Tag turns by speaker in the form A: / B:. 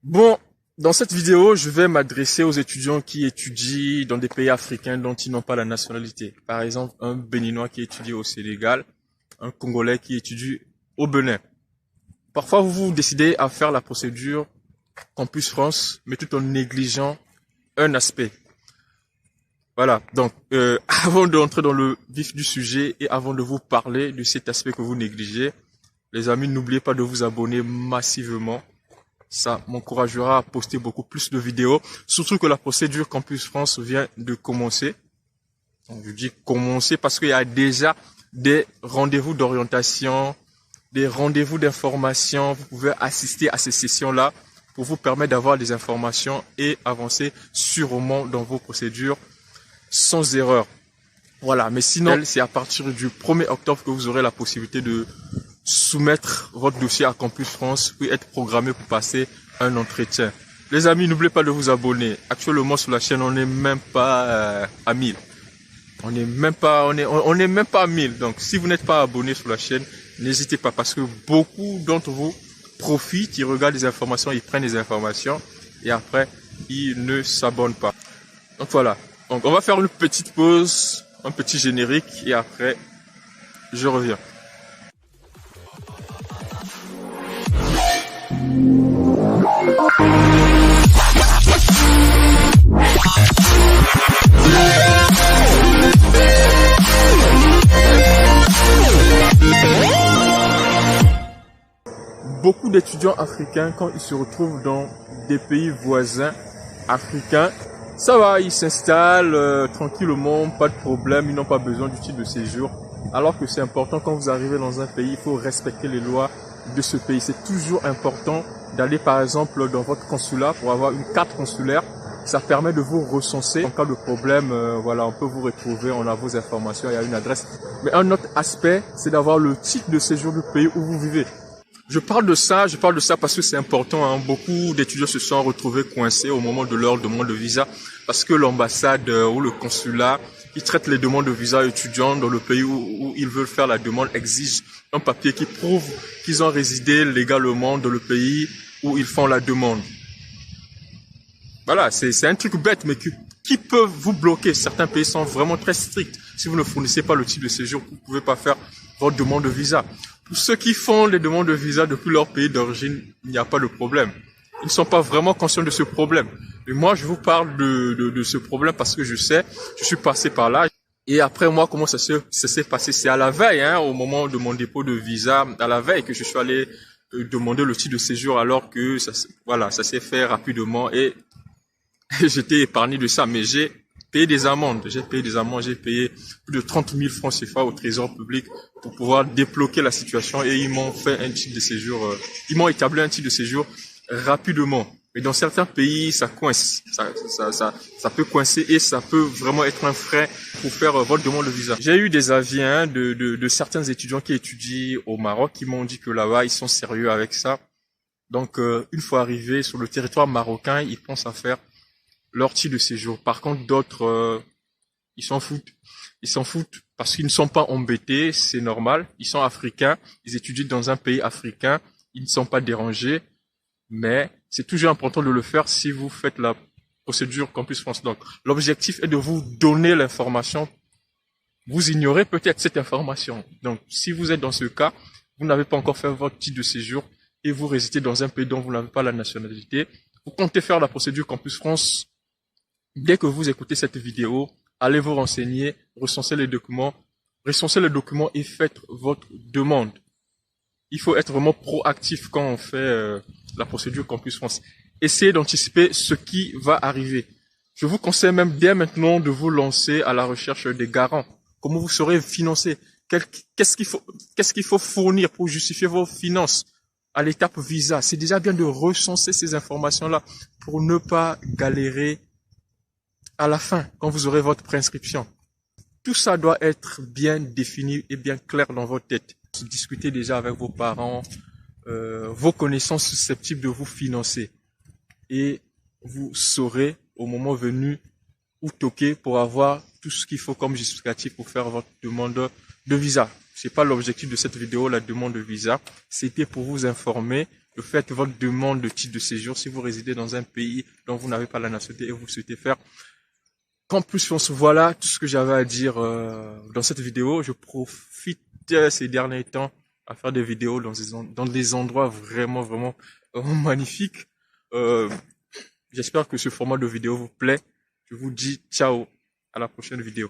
A: Bon, dans cette vidéo, je vais m'adresser aux étudiants qui étudient dans des pays africains dont ils n'ont pas la nationalité. Par exemple, un Béninois qui étudie au Sénégal, un Congolais qui étudie au Bénin. Parfois, vous décidez à faire la procédure Campus France, mais tout en négligeant un aspect. Voilà, donc avant d'entrer dans le vif du sujet et avant de vous parler de cet aspect que vous négligez, les amis, n'oubliez pas de vous abonner massivement. Ça m'encouragera à poster beaucoup plus de vidéos, surtout que la procédure Campus France vient de commencer. Donc, je dis commencer parce qu'il y a déjà des rendez-vous d'orientation, des rendez-vous d'information. Vous pouvez assister à ces sessions-là pour vous permettre d'avoir des informations et avancer sûrement dans vos procédures sans erreur. Voilà, mais sinon, c'est à partir du 1er octobre que vous aurez la possibilité de soumettre votre dossier à Campus France, puis être programmé pour passer un entretien. Les amis, n'oubliez pas de vous abonner. Actuellement sur la chaîne, on n'est même pas à 1000. On n'est même pas à 1000. Donc, si vous n'êtes pas abonné sur la chaîne, n'hésitez pas parce que beaucoup d'entre vous profitent, ils regardent les informations, ils prennent les informations et après, ils ne s'abonnent pas. Donc voilà. Donc, on va faire une petite pause, un petit générique et après, je reviens. Beaucoup d'étudiants africains, quand ils se retrouvent dans des pays voisins africains, ça va, ils s'installent tranquillement, pas de problème, ils n'ont pas besoin du titre de séjour. Alors que c'est important, quand vous arrivez dans un pays, il faut respecter les lois de ce pays. C'est toujours important d'aller par exemple dans votre consulat pour avoir une carte consulaire. Ça permet de vous recenser. En cas de problème, voilà, on peut vous retrouver, on a vos informations, il y a une adresse. Mais un autre aspect, c'est d'avoir le titre de séjour du pays où vous vivez. Je parle de ça parce que c'est important. Hein. Beaucoup d'étudiants se sont retrouvés coincés au moment de leur demande de visa parce que l'ambassade ou le consulat qui traite les demandes de visa étudiants dans le pays où ils veulent faire la demande exige un papier qui prouve qu'ils ont résidé légalement dans le pays où ils font la demande. Voilà, c'est un truc bête, mais qui peut vous bloquer. Certains pays sont vraiment très stricts. Si vous ne fournissez pas le titre de séjour, vous ne pouvez pas faire votre demande de visa. Pour ceux qui font les demandes de visa depuis leur pays d'origine, il n'y a pas de problème. Ils ne sont pas vraiment conscients de ce problème. Mais moi, je vous parle de ce problème parce que je sais, je suis passé par là. Et après, moi, comment ça s'est passé? C'est à la veille, hein, au moment de mon dépôt de visa, à la veille que je suis allé demander le titre de séjour alors que voilà, ça s'est fait rapidement et j'étais épargné de ça, mais j'ai payé des amendes. J'ai payé plus de 30 000 francs CFA au trésor public pour pouvoir débloquer la situation et ils m'ont fait un titre de séjour, ils m'ont établi un titre de séjour rapidement. Mais dans certains pays, ça coince, ça peut coincer et ça peut vraiment être un frein pour faire votre demande de visa. J'ai eu des avis de certains étudiants qui étudient au Maroc qui m'ont dit que là-bas, ils sont sérieux avec ça. Donc, une fois arrivés sur le territoire marocain, ils pensent à faire leur titre de séjour. Par contre, d'autres, ils s'en foutent. Ils s'en foutent parce qu'ils ne sont pas embêtés, c'est normal. Ils sont africains, ils étudient dans un pays africain, ils ne sont pas dérangés, mais c'est toujours important de le faire si vous faites la procédure Campus France. Donc, l'objectif est de vous donner l'information. Vous ignorez peut-être cette information. Donc, si vous êtes dans ce cas, vous n'avez pas encore fait votre titre de séjour et vous résidez dans un pays dont vous n'avez pas la nationalité, vous comptez faire la procédure Campus France. Dès que vous écoutez cette vidéo, allez vous renseigner, recensez les documents et faites votre demande. Il faut être vraiment proactif quand on fait la procédure Campus France. Essayez d'anticiper ce qui va arriver. Je vous conseille même dès maintenant de vous lancer à la recherche des garants. Comment vous serez financé? Qu'est-ce qu'il faut fournir pour justifier vos finances à l'étape visa? C'est déjà bien de recenser ces informations-là pour ne pas galérer à la fin, quand vous aurez votre préinscription. Tout ça doit être bien défini et bien clair dans votre tête. Discutez déjà avec vos parents, vos connaissances susceptibles de vous financer. Et vous saurez au moment venu où toquer pour avoir tout ce qu'il faut comme justificatif pour faire votre demande de visa. C'est pas l'objectif de cette vidéo, la demande de visa. C'était pour vous informer, de faire votre demande de titre de séjour si vous résidez dans un pays dont vous n'avez pas la nationalité et vous souhaitez faire. Qu'en plus, voilà tout ce que j'avais à dire dans cette vidéo. Je profite ces derniers temps à faire des vidéos dans des endroits vraiment, vraiment magnifiques. J'espère que ce format de vidéo vous plaît. Je vous dis ciao, à la prochaine vidéo.